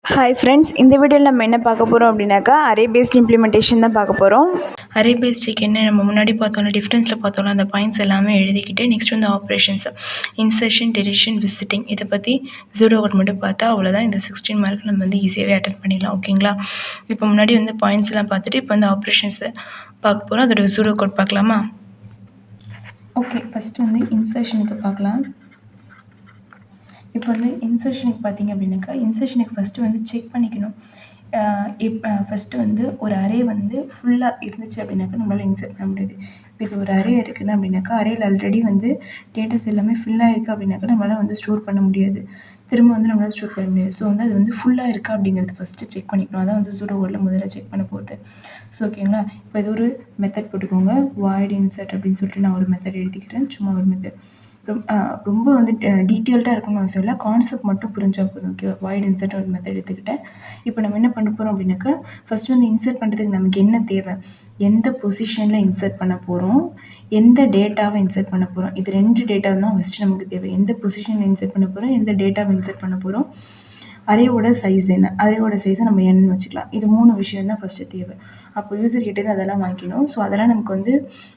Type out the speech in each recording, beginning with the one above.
Hi friends, இந்த வீடியோவில் நம்ம என்ன பார்க்க போகிறோம் அப்படின்னாக்கா அரே பேஸ்ட் இம்ப்ளிமெண்டேஷன் தான் பார்க்க போகிறோம். அரே பேஸ்டுக்கு என்ன நம்ம முன்னாடி பார்த்தோம்ல, டிஃப்ரென்ஸில் பார்த்தோம்ல, அந்த பாயிண்ட்ஸ் எல்லாமே எழுதிக்கிட்டு நெக்ஸ்ட் வந்து ஆப்ரேஷன்ஸ், இன்சர்ஷன், டெலிஷன், விசிட்டிங், இதை பற்றி ஜூடோ கோட் மட்டும் பார்த்தா அவ்வளோதான். இந்த 16 மார்க் நம்ம வந்து ஈஸியாகவே அட்டன் பண்ணிடலாம். ஓகேங்களா? இப்போ முன்னாடி வந்து பாயிண்ட்ஸ் எல்லாம் பார்த்துட்டு இப்போ வந்து ஆப்ரேஷன்ஸை பார்க்க போகிறோம். அதோட ஜூடோ கோட் பார்க்கலாமா? ஓகே, ஃபஸ்ட்டு வந்து இன்சர்ஷனுக்கு பார்க்கலாம். இப்போ வந்து இன்சர்ஷனுக்கு பார்த்தீங்க அப்படின்னாக்கா, இன்சர்ஷனுக்கு ஃபஸ்ட்டு வந்து செக் பண்ணிக்கணும். ஃபஸ்ட்டு வந்து ஒரு அரே வந்து ஃபுல்லாக இருந்துச்சு அப்படின்னாக்கா நம்மளால் இன்சர்ட் பண்ண முடியாது. இப்போ இது ஒரு அரே இருக்குன்னு அப்படின்னாக்கா, அரேயில் ஆல்ரெடி வந்து டேட்டாஸ் எல்லாமே ஃபுல்லாக இருக்குது அப்படின்னாக்கா நம்மளால் வந்து ஸ்டோர் பண்ண முடியாது. திரும்ப வந்து நம்மளால் ஸ்டோர் பண்ண முடியாது. ஸோ வந்து அது வந்து ஃபுல்லாக இருக்கா அப்படிங்கிறது ஃபஸ்ட்டு செக் பண்ணிக்கணும். அதான் வந்து ஜூடோ கோடில் முதல்ல செக் பண்ண போகுது. ஸோ ஓகேங்களா? இப்போ இது ஒரு மெத்தட் போட்டுக்கோங்க. வாய்ட் இன்சர்ட் அப்படின்னு சொல்லிட்டு நான் ஒரு மெத்தட் எழுதிக்கிறேன். சும்மா ஒரு மெத்தட். ரொம்ப வந்து டீட்டெயில்டாக இருக்கணும்னு அவசியம் இல்லை. கான்செப்ட் மட்டும் புரிஞ்சால் போதும். ஓகே, வாய்ட் இன்சர்ட் ஒரு மெத்தட் எடுத்துக்கிட்டேன். இப்போ நம்ம என்ன பண்ண போகிறோம் அப்படின்னாக்கா, ஃபஸ்ட்டு வந்து இன்சர்ட் பண்ணுறதுக்கு நமக்கு என்ன தேவை, எந்த பொசிஷனில் இன்சர்ட் பண்ண போகிறோம், எந்த டேட்டாவை இன்சர்ட் பண்ண போகிறோம், இது 2 டேட்டா தான் ஃபஸ்ட்டு நமக்கு தேவை. எந்த பொசிஷனில் இன்சர்ட் பண்ண போகிறோம், எந்த டேட்டாவை இன்சர்ட் பண்ண போகிறோம், அரேவோட சைஸ் என்ன, அரேவோட சைஸை நம்ம என்னன்னு வச்சுக்கலாம். இது 3 விஷயம் தான் ஃபஸ்ட்டு தேவை. அப்போ யூசர் கிட்டேருந்து அதெல்லாம் வாங்கிக்கணும். ஸோ அதெல்லாம் நமக்கு வந்து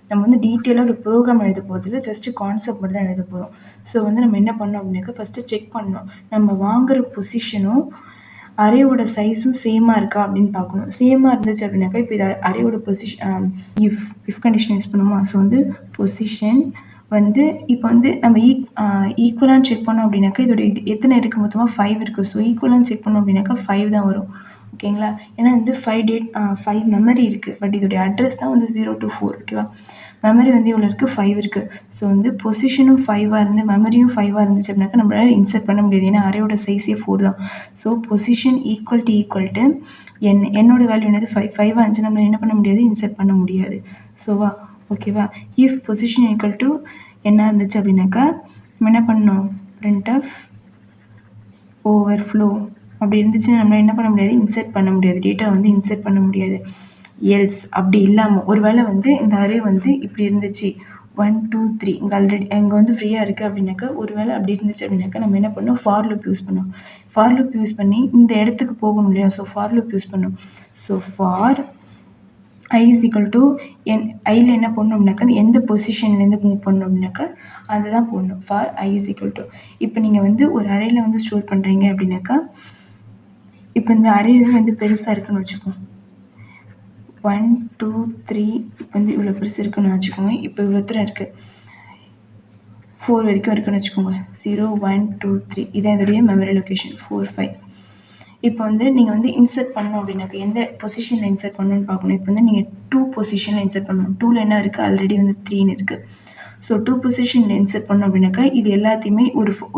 நம்ம வந்து டீட்டெயிலாக ஒரு ப்ரோக்ராம் எழுத போகிறதில்ல, ஜஸ்ட்டு கான்செப்ட் மட்டும் தான் எழுத போகிறோம். ஸோ வந்து நம்ம என்ன பண்ணோம் அப்படின்னாக்கா, ஃபஸ்ட்டு செக் பண்ணணும் நம்ம வாங்குகிற பொசிஷனும் அரேவோட சைஸும் சேமாக இருக்கா அப்படின்னு பார்க்கணும். சேமாக இருந்துச்சு அப்படின்னாக்கா, இப்போ இது அரேவோட இஃப் கண்டிஷன் யூஸ் பண்ணுமா. ஸோ வந்து பொசிஷன் வந்து இப்போ வந்து நம்ம ஈக்குவலான்னு செக் பண்ணோம் அப்படின்னாக்கா, இதோட இது எத்தனை இருக்குது, மொத்தமாக 5 இருக்குது. ஸோ ஈக்குவலான்னு செக் பண்ணோம் அப்படின்னாக்கா 5 தான் வரும். ஓகேங்களா? ஏன்னா வந்து 5 மெமரி இருக்குது. பட் இதோடைய அட்ரஸ் தான் வந்து 0 to 4. ஓகேவா? மெமரி வந்து இவ்வளோ இருக்குது, 5 இருக்குது. ஸோ வந்து பொசிஷனும் 5ஆக இருந்து மெமரியும் 5ஆக இருந்துச்சு அப்படின்னாக்கா நம்மளால் இன்சர்ட் பண்ண முடியாது. ஏன்னா அரேயோட சைஸே 4 தான். ஸோ பொசிஷன் ஈக்குவல் டு என்னோட வேல்யூ என்னது 5 இருந்துச்சு, நம்மளால் என்ன பண்ண முடியாது, இன்சர்ட் பண்ண முடியாது. ஸோவா? ஓகேவா? இஃப் பொசிஷன் ஈக்குவல் டு என்ன இருந்துச்சு அப்படின்னாக்கா நம்ம என்ன பண்ணணும், பிரிண்ட் ஆஃப் ஓவர்ஃப்ளோ அப்படி இருந்துச்சுன்னா நம்மளால் என்ன பண்ண முடியாது, இன்சர்ட் பண்ண முடியாது, டேட்டா வந்து இன்சர்ட் பண்ண முடியாது. எல்ஸ் அப்படி இல்லாமல் ஒரு வேளை வந்து இந்த அரே வந்து இப்படி இருந்துச்சு, 1 2 3 இங்கே ஆல்ரெடி இங்கே வந்து ஃப்ரீயாக இருக்குது அப்படின்னாக்கா, ஒரு வேளை அப்படி இருந்துச்சு அப்படின்னாக்கா நம்ம என்ன பண்ணோம், ஃபார் லூப் யூஸ் பண்ணோம். ஃபார் லூப் யூஸ் பண்ணி இந்த இடத்துக்கு போகணும் இல்லையா. ஸோ ஃபார் லூப் யூஸ் பண்ணோம். So for i is equal to ஐயில் என்ன பண்ணணும் அப்படின்னாக்கா, எந்த பொசிஷன்லேருந்து மூவ் பண்ணணும் அப்படின்னாக்கா அதுதான் போடணும். For i is equal to இப்போ நீங்கள் வந்து ஒரு அரேயில் வந்து ஸ்டோர் பண்ணுறீங்க அப்படின்னாக்கா, இப்போ இந்த அரே வந்து பெருசாக இருக்குன்னு வச்சுக்கோங்க, 1 2 3 இப்போ வந்து இவ்வளோ பெருசு இருக்குன்னு வச்சுக்கோங்க. இப்போ இவ்வளோ தூரம் இருக்குது, 4 வரைக்கும் இருக்குன்னு வச்சுக்கோங்க. 0 1 2 3 இதான் இதோடைய மெமரி லொக்கேஷன். 4 5 இப்போ வந்து நீங்கள் வந்து இன்சர்ட் பண்ணணும் அப்படின்னாக்கா எந்த பொசிஷனில் இன்சர்ட் பண்ணணும்னு பார்க்கணும். இப்போ வந்து நீங்கள் 2 பொசிஷனில் இன்சர்ட் பண்ணணும். 2ல் என்ன இருக்குது, ஆல்ரெடி வந்து 3ன்னு இருக்குது. ஸோ 2 பொசிஷனில் இன்சர்ட் பண்ணோம் அப்படின்னாக்கா இது எல்லாத்தையுமே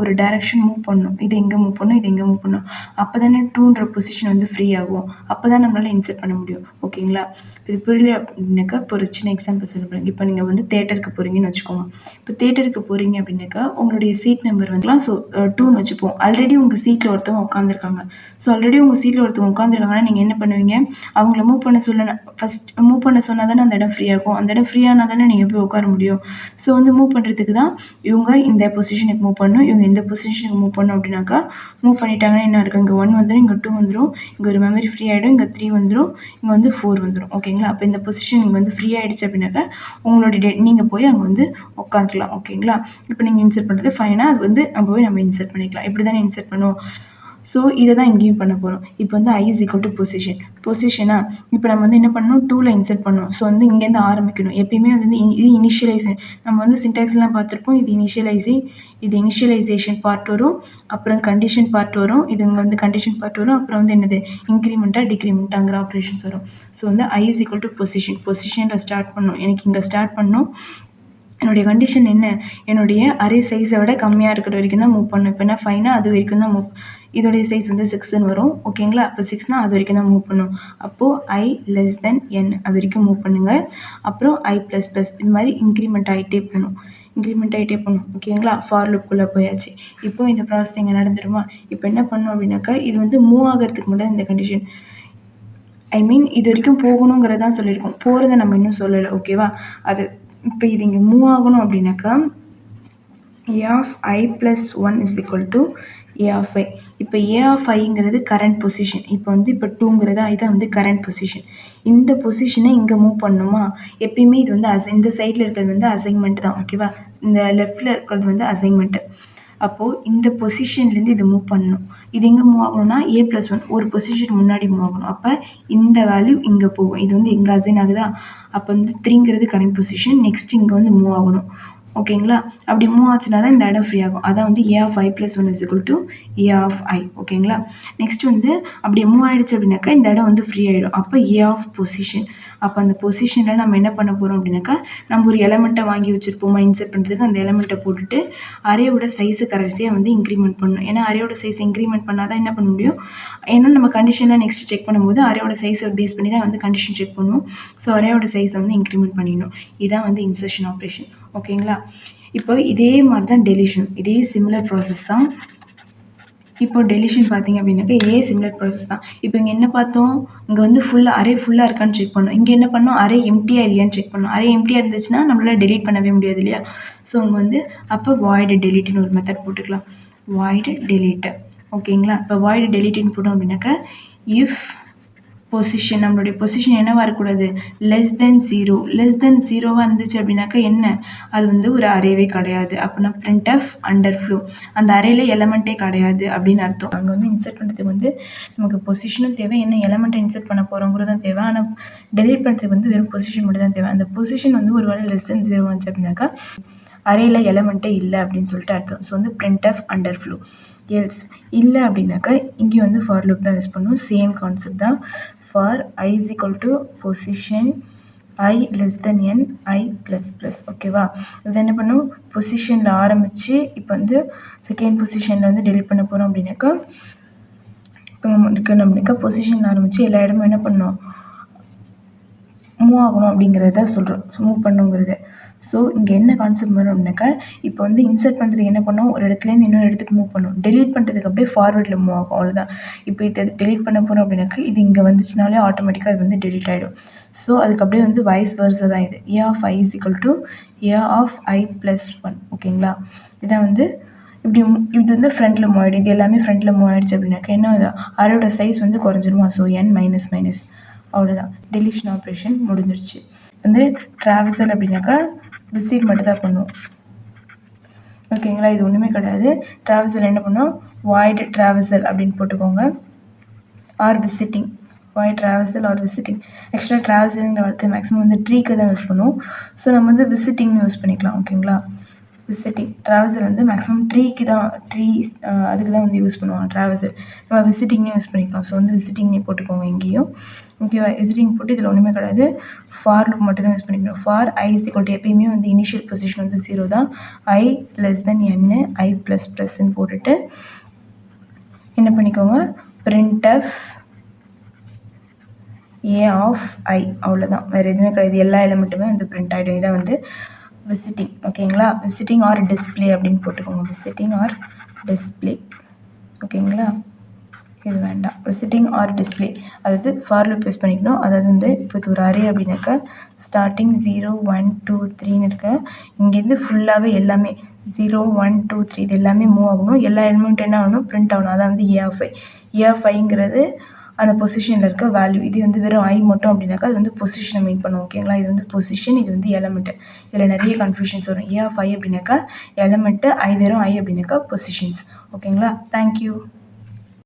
ஒரு டைரக்ஷன் மூவ் பண்ணணும். இது எங்கே மூவ் பண்ணணும், இது எங்கே மூவ் பண்ணணும். அப்போ தானே 2ன்ற பொசிஷன் வந்து ஃப்ரீ ஆகும். அப்போ தான் நம்மளால் இன்சர்ட் பண்ண முடியும். ஓகேங்களா? இது புரியல அப்படின்னாக்கா இப்போ ஒரு சின்ன எக்ஸாம்பிள் சொல்ல போகிறேன். இப்போ நீங்கள் வந்து தேட்டருக்கு போகிறீங்கன்னு வச்சுக்கோங்க. இப்போ தேட்டருக்கு போகிறீங்க அப்படின்னாக்கா உங்களுடைய சீட் நம்பர் வந்துலாம். ஸோ 2ன்னு வச்சுப்போம். ஆல்ரெடி உங்கள் சீட்டில் ஒருத்தவங்க உட்காந்துருக்காங்க. ஸோ ஆல்ரெடி உங்கள் சீட்டில் ஒருத்தவங்க உட்காந்துருக்காங்கன்னா நீங்கள் என்ன பண்ணுவீங்க, அவங்கள மூவ் பண்ண மூவ் பண்ண சொன்னால் தானே அந்த இடம் ஃப்ரீ ஆகும். அந்த இடம் ஃப்ரீயானால் தானே நீங்கள் போய் உட்கார முடியும். ஸோ வந்து மூவ் பண்ணுறதுக்கு தான் இவங்க இந்த பொசிஷனுக்கு மூவ் பண்ணணும், இவங்க இந்த பொசிஷனுக்கு மூவ் பண்ணணும் அப்படின்னாக்கா மூவ் பண்ணிட்டாங்கன்னா என்ன இருக்குது, இங்கே 1 வந்துடும், இங்கே 2 வந்துடும், இங்கே ஒரு மெமரி ஃப்ரீ ஆகிடும், இங்கே 3 வந்துடும், இங்கே வந்து 4 வந்துடும். ஓகேங்களா? அப்போ இந்த பொசிஷன் இங்கே வந்து ஃப்ரீ ஆகிடுச்சு அப்படின்னாக்கா உங்களுடைய நீங்கள் போய் அங்கே வந்து உட்காந்துக்கலாம். ஓகேங்களா? இப்போ நீங்கள் இன்சர்ட் பண்ணுறது ஃபைனாக அது வந்து அங்கே போய் நம்ம இன்சர்ட் பண்ணிக்கலாம். இப்படி தானே இன்சர்ட் பண்ணுவோம். ஸோ இதை தான் இங்கேயும் பண்ண போகிறோம். இப்போ வந்து i is equal to பொசிஷனா இப்போ நம்ம வந்து என்ன பண்ணணும், 2ல் இன்சர்ட் பண்ணணும். ஸோ வந்து இங்கேருந்து ஆரம்பிக்கணும். எப்பயுமே வந்து இது இனிஷியலைசேஷன் நம்ம வந்து சின்டாக்ஸ்லாம் பார்த்துருப்போம். இது இனிஷியலைசேஷன் பார்ட் வரும், அப்புறம் கண்டிஷன் பார்ட் வரும், இது இங்கே வந்து கண்டிஷன் பார்ட் வரும், அப்புறம் வந்து என்னது இன்க்ரிமெண்ட்டாக டிக்ரிமெண்ட்டாங்கிற ஆப்ரேஷன்ஸ் வரும். ஸோ வந்து i is equal to பொசிஷனில் ஸ்டார்ட் பண்ணணும். எனக்கு இங்கே ஸ்டார்ட் பண்ணணும். என்னுடைய கண்டிஷன் என்ன, என்னுடைய அரே சைஸை விட கம்மியாக இருக்கிற வரைக்கும் தான் மூவ் பண்ணணும். இப்போ என்ன 5னா அது வரைக்கும் தான் மூவ், இதோடைய சைஸ் வந்து 6ன்னு வரும். ஓகேங்களா? அப்போ 6னா அது வரைக்கும் தான் மூவ் பண்ணும். அப்போது i less than n அது வரைக்கும் மூவ் பண்ணுங்கள். அப்புறம் i ++ இது மாதிரி இன்க்ரிமெண்ட் ஆகிட்டே போகணும். ஓகேங்களா? ஃபார் லூப்புக்குள்ளே போயாச்சு. இப்போ இந்த ப்ராசஸ் இங்கே நடந்துருமா. இப்போ என்ன பண்ணணும் அப்படின்னாக்கா இது வந்து மூவ் ஆகிறதுக்கு மட்டும் இந்த கண்டிஷன், இது வரைக்கும் போகணுங்கிறதான் சொல்லியிருக்கோம், போகிறத நம்ம இன்னும் சொல்லலை. ஓகேவா? அது இப்போ இது இங்கே மூவ் ஆகணும் அப்படின்னாக்கா a of i + 1 is equal to A of I. இப்போ ஏ ஆஃப் ஐங்கிறது கரண்ட் பொசிஷன். இப்போ வந்து இப்போ 2ங்கிறதா இதான் வந்து கரண்ட் பொசிஷன். இந்த பொசிஷனை இங்கே மூவ் பண்ணணுமா? எப்பயுமே இது வந்து இந்த சைடில் இருக்கிறது வந்து அசைன்மெண்ட் தான், ஓகேவா? இந்த லெஃப்டில் இருக்கிறது வந்து அசைன்மெண்ட்டு. அப்போது இந்த பொசிஷன்லேருந்து இது மூவ் பண்ணணும். இது எங்கே மூவ் ஆகணும்னா A+1 ஒரு பொசிஷன் முன்னாடி மூவ் ஆகணும். அப்போ இந்த வேல்யூ இங்கே போகும். இது வந்து எங்கே அசைன் ஆகுதா? அப்போ வந்து 3ங்கிறது கரண்ட் பொசிஷன். நெக்ஸ்ட் இங்கே வந்து மூவ் ஆகணும், ஓகேங்களா? அப்படி மூவ் ஆச்சுன்னா தான் இந்த இடம் ஃப்ரீ ஆகும். அதான் வந்து A of I plus 1 = A of I, ஓகேங்களா? நெக்ஸ்ட் வந்து அப்படி மூவ் ஆகிடுச்சு அப்படின்னாக்கா இந்த இடம் வந்து ஃப்ரீ ஆகிடும். அப்போ ஏ ஆஃப் பொசிஷன். அப்போ அந்த பொசிஷனில் நம்ம என்ன பண்ண போகிறோம் அப்படின்னாக்கா, நம்ம ஒரு எலமெண்ட்டை வாங்கி வச்சுருப்போமா இன்சர்ட் பண்ணுறதுக்கு, அந்த எலமெண்ட்டை போட்டுட்டு அரேயோட சைஸை கடைசியாக வந்து இன்க்ரிமெண்ட் பண்ணணும். ஏன்னா அரேயோட சைஸ் இன்க்ரிமெண்ட் பண்ணால் தான் என்ன பண்ண முடியும், ஏன்னா நம்ம கண்டிஷனில் நெக்ஸ்ட் செக் பண்ணும்போது அரேயோட சைஸை பேஸ் பண்ணி தான் வந்து கண்டிஷன் செக் பண்ணுவோம். ஸோ அரேயோட சைஸை வந்து இன்க்ரிமெண்ட் பண்ணிடணும். இதுதான் வந்து இன்சர்ஷன் ஆப்ரேஷன், ஓகேங்களா? இப்போ இதே மாதிரி தான் டெலிஷன், இதே சிமிலர் ப்ராசஸ் தான். இப்போ டெலிஷன் பார்த்தீங்க அப்படின்னாக்கா இதே சிமிலர் ப்ராசஸ் தான். இப்போ இங்கே என்ன பார்த்தோம், இங்கே வந்து அரே ஃபுல்லாக இருக்கான்னு செக் பண்ணோம். இங்கே என்ன பண்ணோம், அரே எம்டியாக இல்லையான்னு செக் பண்ணோம். அரே எம்டியாக இருந்துச்சுன்னா நம்மளால் டெலீட் பண்ணவே முடியாது இல்லையா? ஸோ இங்கே வந்து அப்போ வாய்டு டெலீட்னு ஒரு மெத்தட் போட்டுக்கலாம். வாய்டு டெலீட், ஓகேங்களா? இப்போ வாய்டு டெலீட்னு போட்டோம் அப்படின்னாக்கா, இஃப் பொசிஷன், நம்மளுடைய பொசிஷன் என்னவாக இருக்கக்கூடாது, லெஸ் தென் 0 இருந்துச்சு அப்படின்னாக்கா என்ன, அது வந்து ஒரு அரேவே கிடையாது. அப்படின்னா printf underflow, அந்த அரேல எலமெண்ட்டே கிடையாது அப்படின்னு அர்த்தம். அங்கே வந்து இன்சர்ட் பண்ணுறதுக்கு வந்து நமக்கு பொசிஷனும் தேவை, என்ன எலமெண்ட்டை இன்சர்ட் பண்ண போகிறோங்கிறதும் தேவை. ஆனால் டெலீட் பண்ணுறதுக்கு வந்து வெறும் பொசிஷன் மட்டும் தான் தேவை. அந்த பொசிஷன் வந்து ஒரு வேளை <0 வந்துச்சு அப்படின்னாக்கா அரேல எலமெண்ட்டே இல்லை அப்படின்னு சொல்லிட்டு அர்த்தம். ஸோ வந்து printf underflow. எல்ஸ் இல்லை அப்படின்னாக்கா இங்கே வந்து ஃபார் லூப் தான் யூஸ் பண்ணுவோம். சேம் கான்செப்ட் தான். for I = position I less than n I ++, ஓகேவா? இது என்ன பண்ணும், பொசிஷனில் ஆரம்பித்து இப்போ வந்து செகண்ட் பொசிஷனில் வந்து டெலிட் பண்ண போகிறோம் அப்படின்னாக்கா, இப்போ இருக்கணும் அப்படின்னாக்கா பொசிஷனில் ஆரம்பித்து எல்லா இடமும் என்ன பண்ணணும், மூவ் ஆகணும் அப்படிங்கிறத சொல்கிறோம், மூவ் பண்ணுங்கிறத. ஸோ இங்கே என்ன கான்செப்ட் வரும் அப்படின்னாக்கா, இப்போ வந்து இன்சர்ட் பண்ணுறதுக்கு என்ன பண்ணோம், ஒரு இடத்துலேருந்து இன்னொரு இடத்துக்கு மூவ் பண்ணணும். டெலீட் பண்ணுறதுக்கு அப்படியே ஃபார்வர்டில் மூவ் ஆகும், அவ்வளோதான். இப்போ இதை டெலீட் பண்ண போகிறோம் அப்படின்னாக்கா இது இங்கே வந்துச்சுனாலே ஆட்டோமேட்டிக்காக அது வந்து டெலீட் ஆகிடும். ஸோ அதுக்கு அப்படியே வந்து வைஸ் வெர்ஸா தான் இது. ஏ ஆஃப் ஐ = ஏ ஆஃப் ஐ + 1, ஓகேங்களா? இதான் வந்து இப்படி இது வந்து ஃப்ரண்ட்டில் மூவ் ஆகிடும். இது எல்லாமே ஃப்ரண்ட்டில் மூவ் ஆகிடுச்சு அப்படின்னாக்கா என்ன ஆகுது, அரேயோட சைஸ் வந்து குறைஞ்சிருமா. ஸோ n - அவ்வளோதான், டெலிஷன் ஆப்ரேஷன் முடிஞ்சிருச்சு. வந்து ட்ராவல்சல் அப்படின்னாக்கா விசிட் மட்டும் தான் பண்ணுவோம், ஓகேங்களா? இது ஒன்றுமே கிடையாது. ட்ராவல்சல் என்ன பண்ணோம், வாய்டு ட்ராவல்சல் அப்படின்னு போட்டுக்கோங்க, or visiting, void traversal or visiting. ஆக்சுவலாக ட்ராவல்சல்ங்கிற வார்த்தை மேக்ஸிமம் வந்து ட்ரீக்கு தான் யூஸ் பண்ணுவோம். ஸோ நம்ம வந்து விசிட்டிங்னு யூஸ் பண்ணிக்கலாம், ஓகேங்களா? விசிட்டிங் ட்ராவல்சல் வந்து மேக்ஸிமம் ட்ரீக்கு தான், அதுக்கு தான் வந்து யூஸ் பண்ணுவாங்க ட்ராவல்சல். நம்ம விசிட்டிங்னே யூஸ் பண்ணிக்கலாம். ஸோ வந்து விசிட்டிங்னே போட்டுக்கோங்க இங்கேயும், ஓகேவா? விசிட்டிங் போட்டு இதில் ஒன்றுமே கிடையாது, ஃபார் லூப் மட்டும் தான் யூஸ் பண்ணிக்கணும். ஃபார் I = எப்பயுமே வந்து இனிஷியல் பொசிஷன் வந்து 0 தான். I less than n I ++ன்னு போட்டுட்டு என்ன பண்ணிக்கோங்க, printf ஏ ஆஃப் ஐ, அவ்வளோதான், வேறு எதுவுமே கிடையாது. எல்லா எலிமெண்ட்டுமே வந்து பிரிண்ட் ஆகிடும். இதான் வந்து விசிட்டிங், ஓகேங்களா? விசிட்டிங் ஆர் டிஸ்பிளே அப்படின்னு போட்டுக்கோங்க, விசிட்டிங் ஆர் டிஸ்பிளே, ஓகேங்களா? இது வேண்டாம், விசிட்டிங் ஆர் டிஸ்பிளே. அதாவது ஃபார் லூப் யூஸ் பண்ணிக்கணும். அதாவது வந்து இப்போ இது ஒரு அரே அப்படின்னாக்கா ஸ்டார்டிங் 0 1 2 3ன்னு இருக்க, இங்கேருந்து ஃபுல்லாகவே எல்லாமே 0 1 2 3 இது எல்லாமே மூவ் ஆகணும். எல்லா எலிமெண்ட் என்ன ஆகணும், பிரிண்ட் ஆகணும். அதான் வந்து A of I. A of ஐங்கிறது அந்த பொசிஷனில் இருக்க வேல்யூ. இது வந்து வெறும் ஐ மட்டும் அப்படின்னாக்கா அது வந்து பொசிஷனை மீன் பண்ணும், ஓகேங்களா? இது வந்து பொசிஷன், இது வந்து எலமெண்ட்டு. இதில் நிறைய கன்ஃபியூஷன்ஸ் வரும். ஏ ஆஃப் ஐ அப்படின்னாக்கா எலமெண்ட்டு, வெறும் ஐ அப்படின்னாக்கா பொசிஷன்ஸ், ஓகேங்களா? தேங்க்யூ.